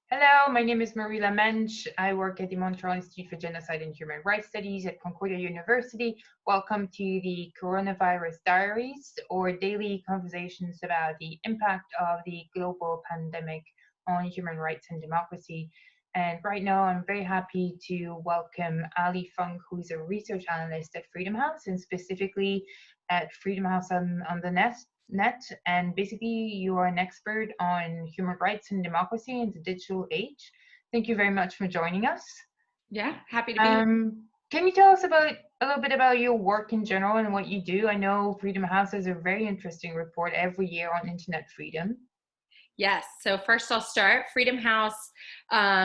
Hello, my name is Marila Mensch. I work at the Montreal Institute for Genocide and Human Rights Studies at Concordia University. Welcome to the Coronavirus Diaries, or daily conversations about the impact of the global pandemic on human rights and democracy. And right now, I'm very happy to welcome Allie Funk, who's a research analyst at Freedom House, and specifically at Freedom House on the net. And basically, you are an expert on human rights and democracy in the digital age. Thank you very much for joining us. Yeah, happy to be here. Can you tell us a little bit about your work in general and what you do? I know Freedom House has a very interesting report every year on internet freedom. Yes. So first I'll start. Freedom House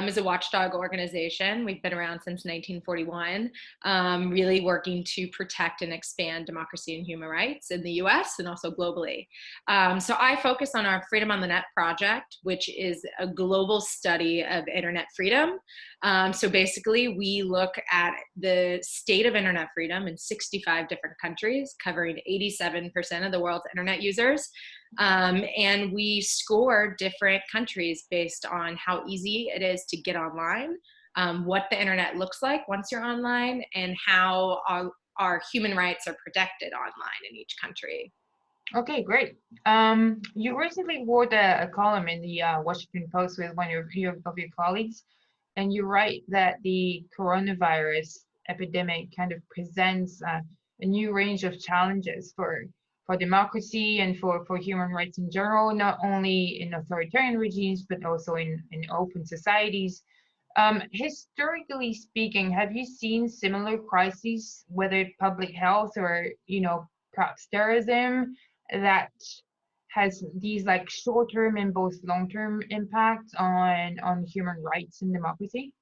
is a watchdog organization. We've been around since 1941, really working to protect and expand democracy and human rights in the US and also globally. So I focus on our Freedom on the Net project, which is a global study of internet freedom. So basically, we look at the state of internet freedom in 65 different countries, covering 87% of the world's internet users. And we score different countries based on how easy it is to get online, what the internet looks like once you're online, and how our human rights are protected online in each country. Okay, great. You recently wrote a column in the Washington Post with one of your colleagues, and you write that the coronavirus epidemic kind of presents a new range of challenges for democracy and for human rights in general, not only in authoritarian regimes, but also in open societies. Historically speaking, have you seen similar crises, whether public health or, perhaps terrorism, that has these like short-term and both long-term impacts on human rights and democracy?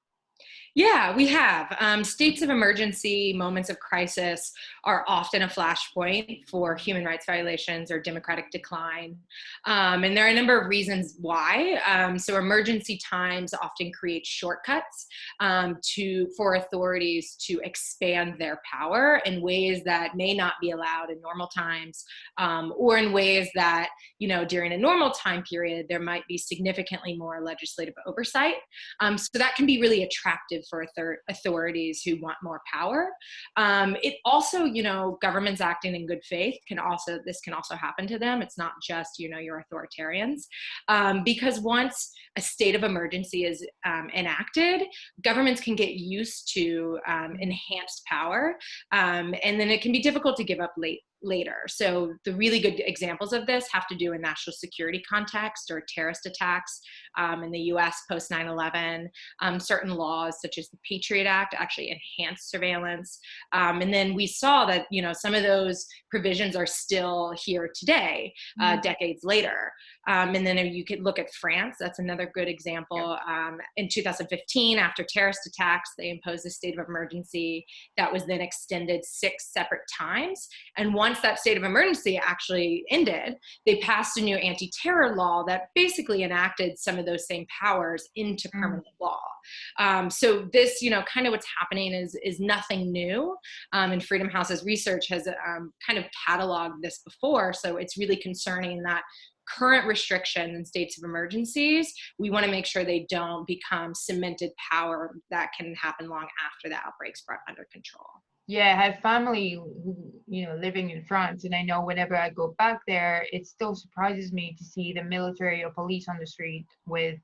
Yeah, we have. States of emergency, moments of crisis are often a flashpoint for human rights violations or democratic decline. And there are a number of reasons why. So emergency times often create shortcuts for authorities to expand their power in ways that may not be allowed in normal times, or in ways that, during a normal time period, there might be significantly more legislative oversight. So that can be really attractive for authorities who want more power. It also, governments acting in good faith this can also happen to them. It's not just, your authoritarians. Because once a state of emergency is enacted, governments can get used to enhanced power. And then it can be difficult to give up later. So the really good examples of this have to do in national security context or terrorist attacks in the US post 9/11. Certain laws such as the Patriot Act actually enhanced surveillance. And then we saw that, some of those provisions are still here today, decades later. And then you could look at France. That's another good example. In 2015, after terrorist attacks, they imposed a state of emergency that was then extended 6 separate times. And once that state of emergency actually ended, they passed a new anti-terror law that basically enacted some of those same powers into permanent law. So this, kind of what's happening is nothing new. And Freedom House's research has kind of cataloged this before. So it's really concerning that current restrictions in states of emergencies, we want to make sure they don't become cemented power that can happen long after the outbreak's brought under control. Yeah, I have family, living in France, and I know whenever I go back there, it still surprises me to see the military or police on the street with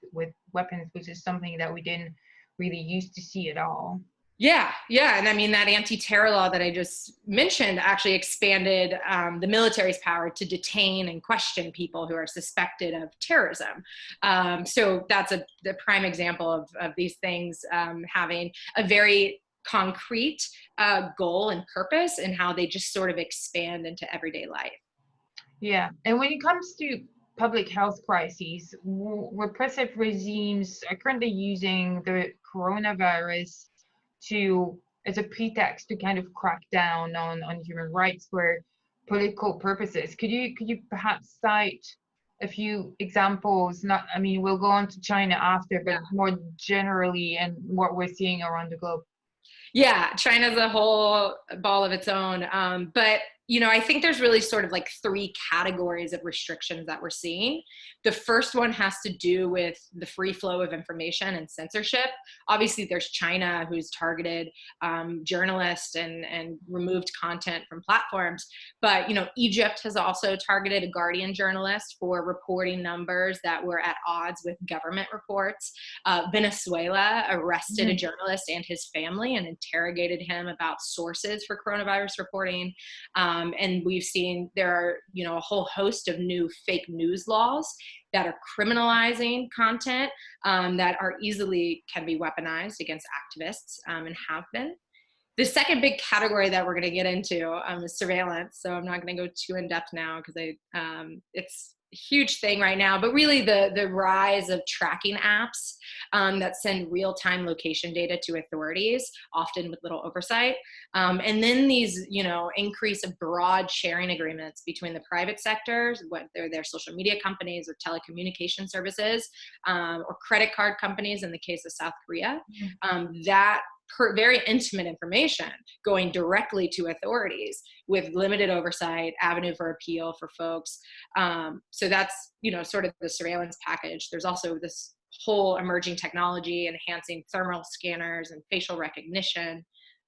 weapons, which is something that we didn't really used to see at all. Yeah. And I mean, that anti-terror law that I just mentioned actually expanded the military's power to detain and question people who are suspected of terrorism. So that's the prime example of these things having a very concrete goal and purpose, and how they just sort of expand into everyday life. Yeah, and when it comes to public health crises, repressive regimes are currently using the coronavirus as a pretext to kind of crack down on human rights for political purposes. Could you perhaps cite a few examples? We'll go on to China after, but more generally and what we're seeing around the globe. Yeah, China's a whole ball of its own. But I think there's really sort of like three categories of restrictions that we're seeing. The first one has to do with the free flow of information and censorship. Obviously, there's China, who's targeted journalists and removed content from platforms. But, Egypt has also targeted a Guardian journalist for reporting numbers that were at odds with government reports. Venezuela arrested a journalist and his family and interrogated him about sources for coronavirus reporting. And we've seen there are, a whole host of new fake news laws that are criminalizing content that are can be weaponized against activists and have been. The second big category that we're going to get into is surveillance. So I'm not going to go too in depth now because it's a huge thing right now, but really the rise of tracking apps that send real-time location data to authorities, often with little oversight. And then these, increase of broad sharing agreements between the private sectors, whether they're social media companies or telecommunication services, or credit card companies in the case of South Korea, that very intimate information going directly to authorities with limited oversight, avenue for appeal for folks. So that's, sort of the surveillance package. There's also this whole emerging technology enhancing thermal scanners and facial recognition.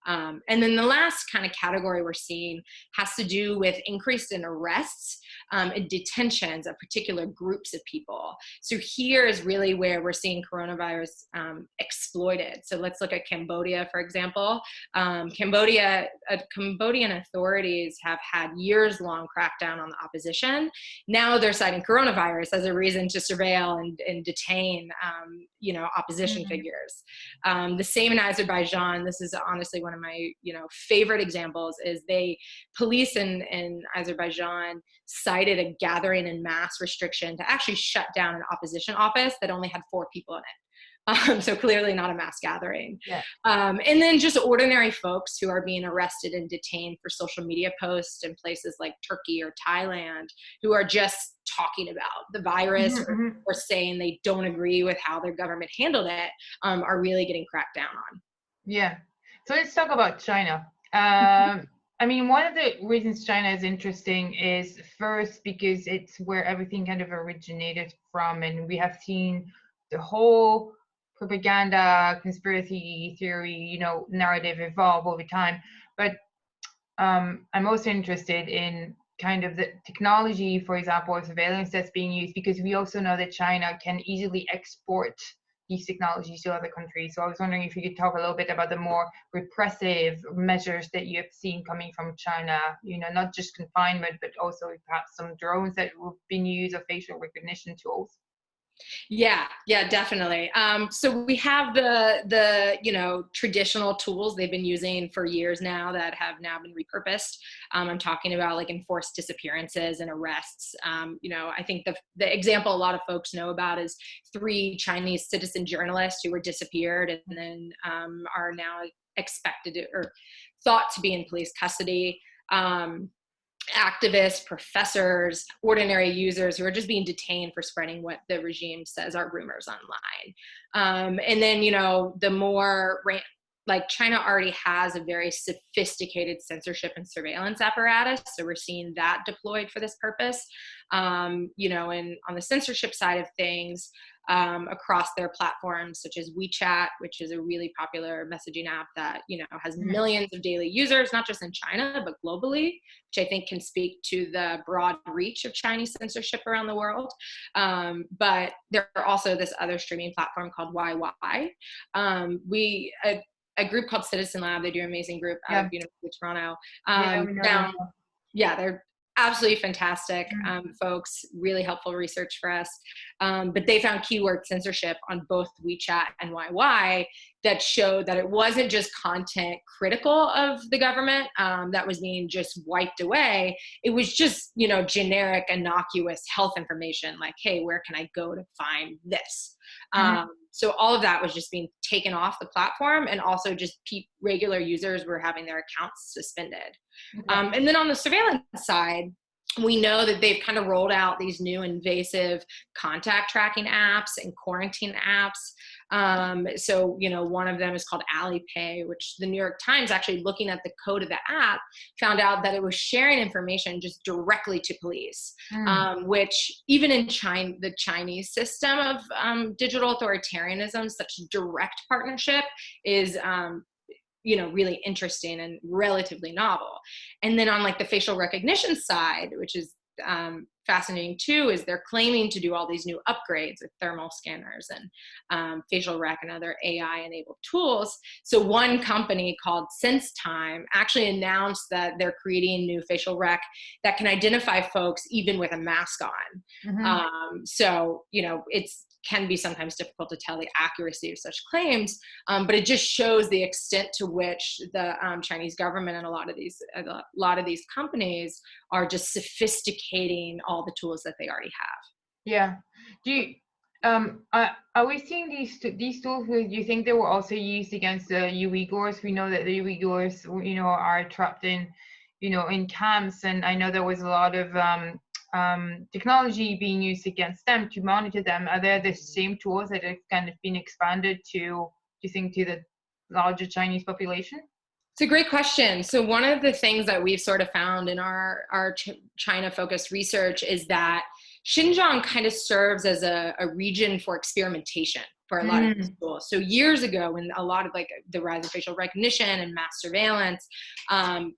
And then the last kind of category we're seeing has to do with increase in arrests and detentions of particular groups of people. So here is really where we're seeing coronavirus exploited. So let's look at Cambodia, for example. Cambodian authorities have had years-long crackdown on the opposition. Now they're citing coronavirus as a reason to surveil and detain, opposition figures. The same in Azerbaijan. This is honestly one of my, favorite examples is police in Azerbaijan cited a gathering and mass restriction to actually shut down an opposition office that only had 4 people in it. So clearly not a mass gathering. Yeah. And then just ordinary folks who are being arrested and detained for social media posts in places like Turkey or Thailand, who are just talking about the virus or saying they don't agree with how their government handled it, are really getting cracked down on. Yeah. So let's talk about China. One of the reasons China is interesting is first because it's where everything kind of originated from, and we have seen the whole propaganda, conspiracy theory, narrative evolve over time. But I'm also interested in kind of the technology, for example, or surveillance that's being used, because we also know that China can easily export these technologies to other countries. So I was wondering if you could talk a little bit about the more repressive measures that you have seen coming from China, not just confinement, but also perhaps some drones that have been used or facial recognition tools. Yeah, definitely. So we have the traditional tools they've been using for years now that have now been repurposed. I'm talking about like enforced disappearances and arrests. I think the example a lot of folks know about is 3 Chinese citizen journalists who were disappeared and then are now or thought to be in police custody. Activists, professors, ordinary users who are just being detained for spreading what the regime says are rumors online. And then, the more, China already has a very sophisticated censorship and surveillance apparatus. So we're seeing that deployed for this purpose. And on the censorship side of things, across their platforms, such as WeChat, which is a really popular messaging app that, has millions of daily users, not just in China, but globally, which I think can speak to the broad reach of Chinese censorship around the world. But there are also this other streaming platform called YY. A group called Citizen Lab, they do an amazing group out of University of Toronto. They're absolutely fantastic folks, really helpful research for us. But they found keyword censorship on both WeChat and YY that showed that it wasn't just content critical of the government that was being just wiped away. It was just, generic, innocuous health information like, hey, where can I go to find this? So all of that was just being taken off the platform, and also just regular users were having their accounts suspended. And then on the surveillance side, We know that they've kind of rolled out these new invasive contact tracking apps and quarantine apps. So, one of them is called Allie Pay, which the New York Times, actually looking at the code of the app, found out that it was sharing information just directly to police, which even in China, the Chinese system of digital authoritarianism, such direct partnership is really interesting and relatively novel. And then on like the facial recognition side, which is fascinating too, is they're claiming to do all these new upgrades with thermal scanners and facial rec and other AI enabled tools. So one company called SenseTime actually announced that they're creating new facial rec that can identify folks even with a mask on. So it's can be sometimes difficult to tell the accuracy of such claims, but it just shows the extent to which the Chinese government and a lot of these companies are just sophisticating all the tools that they already have. Yeah. Do you, are we seeing these tools? Do you think they were also used against the Uyghurs? We know that the Uyghurs, are trapped in camps, and I know there was a lot of technology being used against them to monitor them. Are there the same tools that have kind of been expanded to, do you think, to the larger Chinese population? It's a great question. So one of the things that we've sort of found in our China-focused research is that Xinjiang kind of serves as a region for experimentation for a lot of these tools. So years ago, when a lot of like the rise of facial recognition and mass surveillance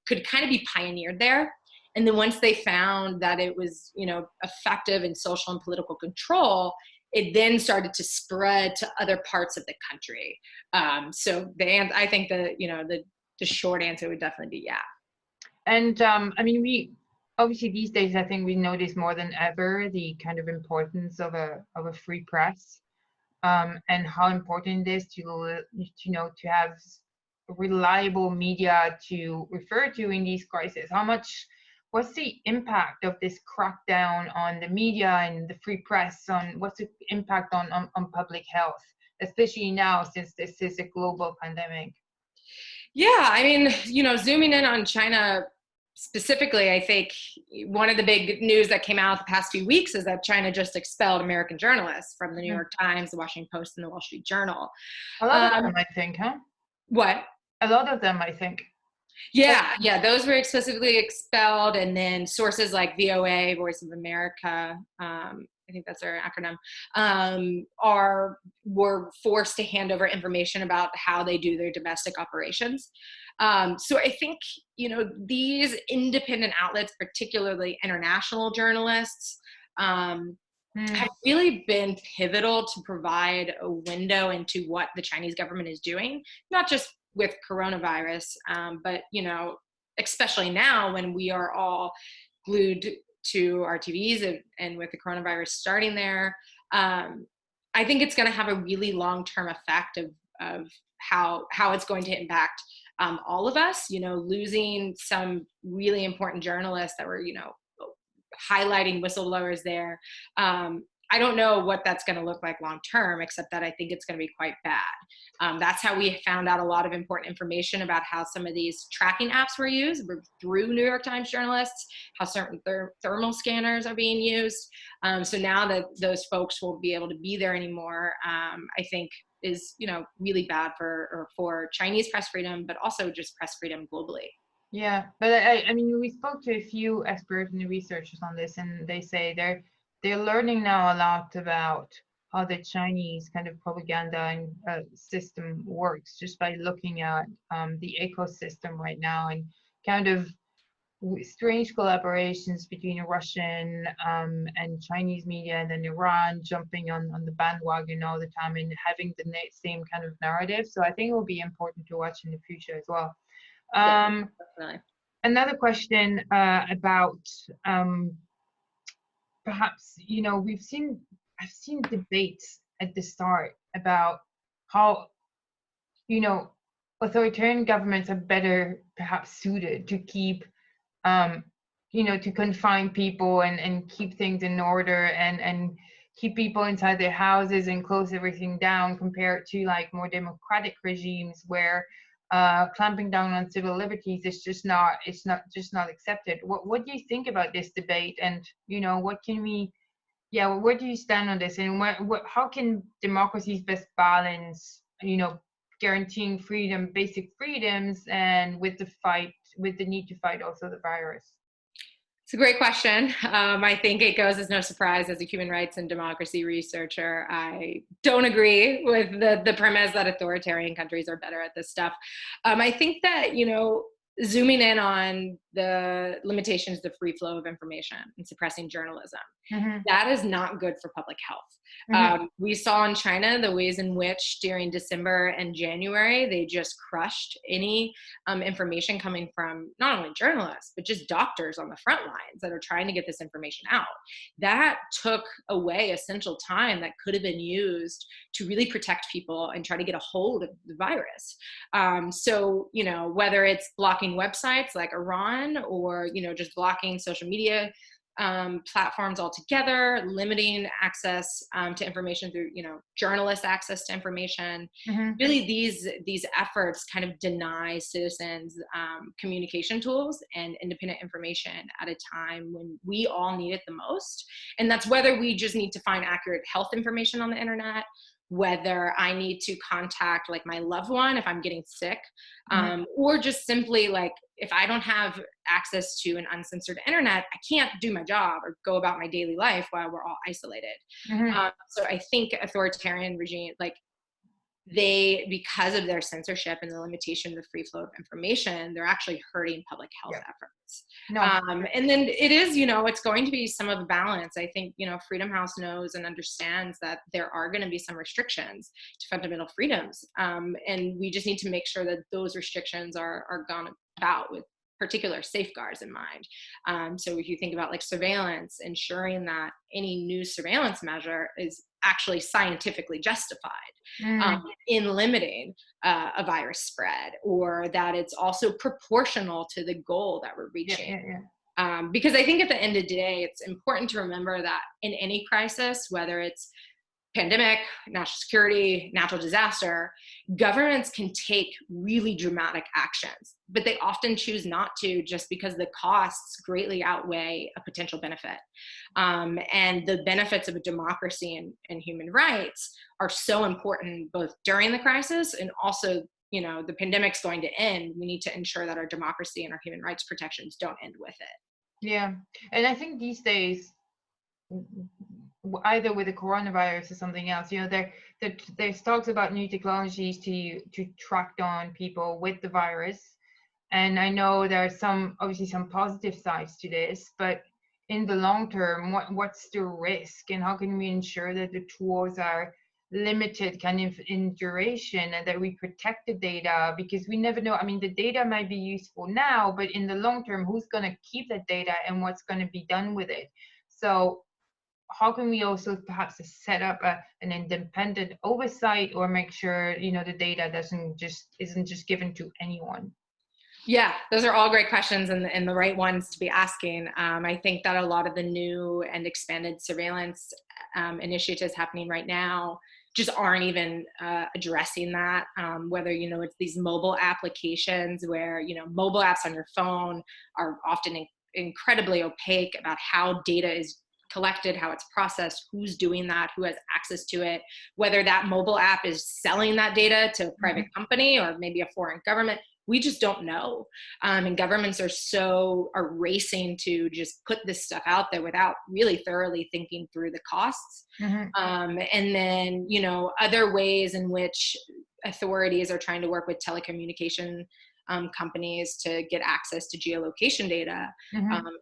could kind of be pioneered there. And then once they found that it was, effective in social and political control, it then started to spread to other parts of the country. I think the short answer would definitely be yeah. And we obviously these days, I think we notice more than ever the kind of importance of a free press, and how important it is to have reliable media to refer to in these crises. What's the impact of this crackdown on the media and the free press? What's the impact on public health, especially now since this is a global pandemic? Yeah, zooming in on China specifically, I think one of the big news that came out the past few weeks is that China just expelled American journalists from the New York Times, the Washington Post, and the Wall Street Journal. A lot of them, I think, huh? What? A lot of them, I think. Yeah, those were explicitly expelled, and then sources like VOA, Voice of America, I think that's their acronym, were forced to hand over information about how they do their domestic operations. So I think, these independent outlets, particularly international journalists, have really been pivotal to provide a window into what the Chinese government is doing, not just with coronavirus, but especially now when we are all glued to our TVs and with the coronavirus starting there, I think it's going to have a really long-term effect of how it's going to impact all of us. Losing some really important journalists that were highlighting whistleblowers there. I don't know what that's going to look like long term, except that I think it's going to be quite bad. That's how we found out a lot of important information about how some of these tracking apps were used through New York Times journalists, how certain thermal scanners are being used. So now that those folks won't be able to be there anymore, I think is really bad for Chinese press freedom, but also just press freedom globally. Yeah, but we spoke to a few experts and researchers on this, and they say they're learning now a lot about how the Chinese kind of propaganda and system works just by looking at the ecosystem right now, and kind of strange collaborations between Russian and Chinese media, and then Iran jumping on the bandwagon all the time and having the same kind of narrative. So I think it will be important to watch in the future as well. Yeah, definitely. Another question about perhaps, I've seen debates at the start about how, authoritarian governments are better perhaps suited to keep, to confine people and keep things in order and keep people inside their houses and close everything down, compared to like more democratic regimes where clamping down on civil liberties is just not, it's not just not accepted. What do you think about this debate? And what can we, yeah, where do you stand on this? And how can democracies best balance, guaranteeing freedom, basic freedoms, and with the need to fight also the virus? It's a great question. I think it goes as no surprise as a human rights and democracy researcher. I don't agree with the premise that authoritarian countries are better at this stuff. I think that, zooming in on the limitations of the free flow of information and suppressing journalism, that is not good for public health. We saw in China the ways in which during December and January, they just crushed any information coming from not only journalists, but just doctors on the front lines that are trying to get this information out. That took away essential time that could have been used to really protect people and try to get a hold of the virus. So, whether it's blocking websites like Iran or, just blocking social media platforms altogether, limiting access to information through, journalist access to information. Really, these efforts kind of deny citizens communication tools and independent information at a time when we all need it the most. And that's whether we just need to find accurate health information on the internet, whether I need to contact like my loved one if I'm getting sick, or just simply like if I don't have access to an uncensored internet, I can't do my job or go about my daily life while we're all isolated. So I think authoritarian regime, because of their censorship and the limitation of the free flow of information, they're actually hurting public health efforts. And then it is, it's going to be some of a balance. I think, Freedom House knows and understands that there are going to be some restrictions to fundamental freedoms. And we just need to make sure that those restrictions are gone about with particular safeguards in mind. So if you think about like surveillance, ensuring that any new surveillance measure is actually scientifically justified in limiting a virus spread, or that it's also proportional to the goal that we're reaching. Because I think at the end of the day, it's important to remember that in any crisis, whether it's pandemic, national security, natural disaster, governments can take really dramatic actions, but they often choose not to just because the costs greatly outweigh a potential benefit. And the benefits of a democracy and human rights are so important both during the crisis and also, the pandemic's going to end. We need to ensure that our democracy and our human rights protections don't end with it. Yeah. And I think these days, either with the coronavirus or something else, there's talks about new technologies to track down people with the virus. And I know there are obviously some positive sides to this, but in the long term, what's the risk, and how can we ensure that the tools are limited kind of in duration and that we protect the data? Because we never know. I mean, the data might be useful now, but in the long term, who's going to keep that data and what's going to be done with it? So how can we also perhaps set up an independent oversight, or make sure the data isn't just given to anyone? Yeah, those are all great questions and the right ones to be asking. I think that a lot of the new and expanded surveillance initiatives happening right now just aren't even addressing that. Whether, it's these mobile applications where, mobile apps on your phone are often incredibly opaque about how data is collected, how it's processed, who's doing that, who has access to it, whether that mobile app is selling that data to a private company or maybe a foreign government. We just don't know. And governments are racing to just put this stuff out there without really thoroughly thinking through the costs. And then, other ways in which authorities are trying to work with telecommunication companies to get access to geolocation data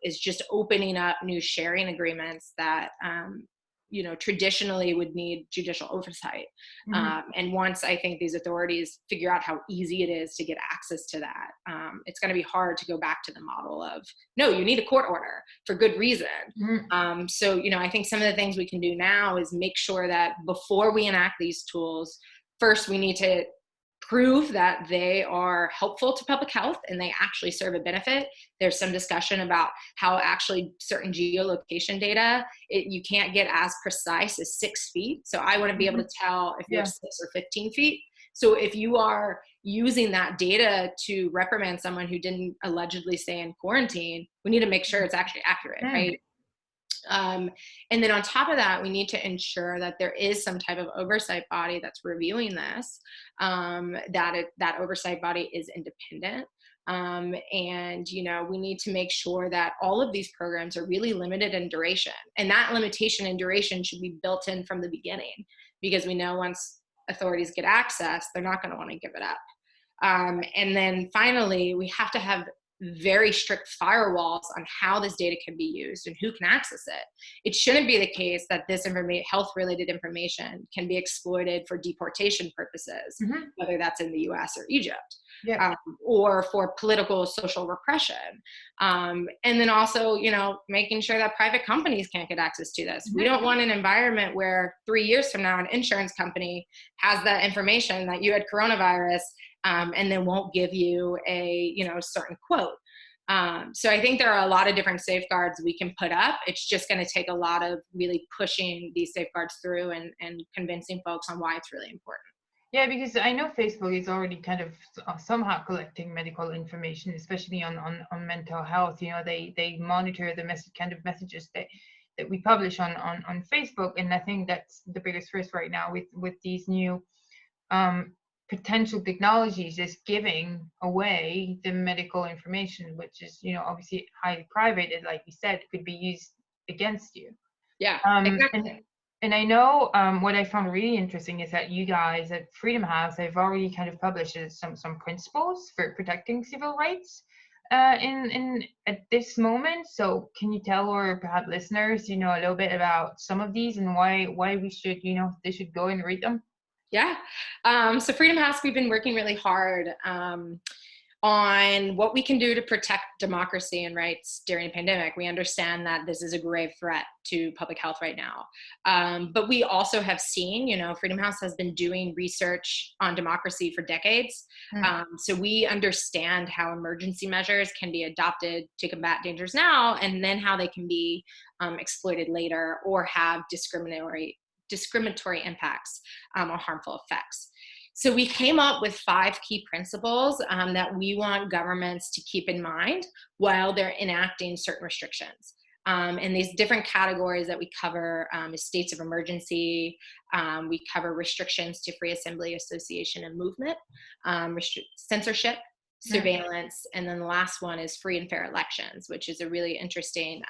is just opening up new sharing agreements that traditionally would need judicial oversight. And once I think these authorities figure out how easy it is to get access to that, it's going to be hard to go back to the model of, no, you need a court order for good reason. So, I think some of the things we can do now is make sure that before we enact these tools, first we need to prove that they are helpful to public health and they actually serve a benefit. There's some discussion about how actually certain geolocation data, you can't get as precise as 6 feet. So I want to be able to tell if you're 6 or 15 feet. So if you are using that data to reprimand someone who didn't allegedly stay in quarantine, we need to make sure it's actually accurate, right? And then on top of that, we need to ensure that there is some type of oversight body that's reviewing this, that oversight body is independent. And, we need to make sure that all of these programs are really limited in duration. And that limitation in duration should be built in from the beginning, because we know once authorities get access, they're not going to want to give it up. And then finally, we have to have very strict firewalls on how this data can be used and who can access it. It shouldn't be the case that this health-related information can be exploited for deportation purposes, whether that's in the US or Egypt, or for political, social repression. And then also, making sure that private companies can't get access to this. We don't want an environment where 3 years from now, an insurance company has that information that you had coronavirus, and then won't give you a certain quote. So I think there are a lot of different safeguards we can put up. It's just going to take a lot of really pushing these safeguards through and convincing folks on why it's really important. Yeah, because I know Facebook is already kind of somehow collecting medical information, especially on mental health. They monitor the messages that we publish on Facebook, and I think that's the biggest risk right now with these new potential technologies, is giving away the medical information, which is obviously highly private, and like you said, could be used against you. Yeah, exactly. And I know what I found really interesting is that you guys at Freedom House have already kind of published some principles for protecting civil rights in at this moment. So can you tell our perhaps listeners a little bit about some of these and why we should they should go and read them? Yeah. So Freedom House, we've been working really hard on what we can do to protect democracy and rights during a pandemic. We understand that this is a grave threat to public health right now. But we also have seen, Freedom House has been doing research on democracy for decades. So we understand how emergency measures can be adopted to combat dangers now, and then how they can be exploited later or have discriminatory impacts or harmful effects. So we came up with 5 key principles that we want governments to keep in mind while they're enacting certain restrictions. And these different categories that we cover is states of emergency. We cover restrictions to free assembly, association, and movement, censorship, surveillance, and then the last one is free and fair elections, which is a really interesting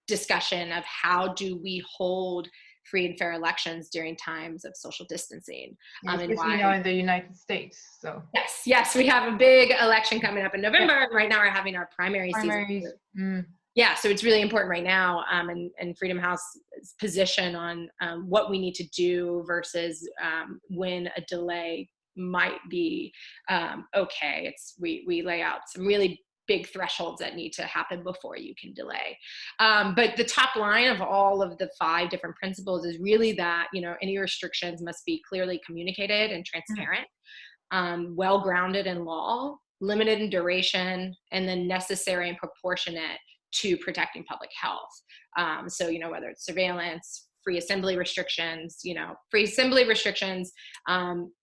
discussion of how do we hold free and fair elections during times of social distancing. Especially in the United States. So yes, we have a big election coming up in November. And right now we're having our primaries. Yeah, so it's really important right now, and Freedom House's position on what we need to do versus when a delay might be okay. We lay out some really big thresholds that need to happen before you can delay. But the top line of all of the 5 different principles is really that, any restrictions must be clearly communicated and transparent, well-grounded in law, limited in duration, and then necessary and proportionate to protecting public health. So, whether it's surveillance, free assembly restrictions, free assembly restrictions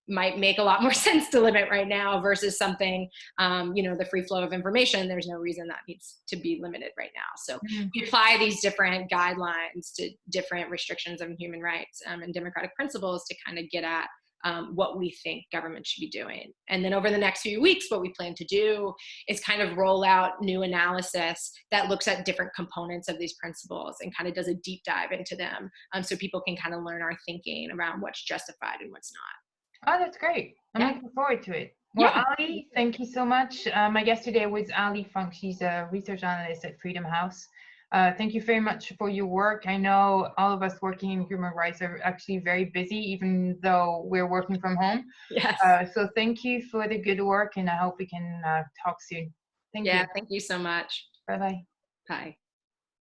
might make a lot more sense to limit right now versus something, the free flow of information. There's no reason that needs to be limited right now. So we apply these different guidelines to different restrictions of human rights and democratic principles to kind of get at what we think government should be doing. And then over the next few weeks, what we plan to do is kind of roll out new analysis that looks at different components of these principles and kind of does a deep dive into them, so people can kind of learn our thinking around what's justified and what's not. Oh, that's great. I'm looking forward to it. Well, Allie, thank you so much. My guest today was Allie Funk. She's a research analyst at Freedom House. Thank you very much for your work. I know all of us working in human rights are actually very busy, even though we're working from home. Yes. So thank you for the good work, and I hope we can talk soon. Thank you. Yeah, thank you so much. Bye-bye. Bye.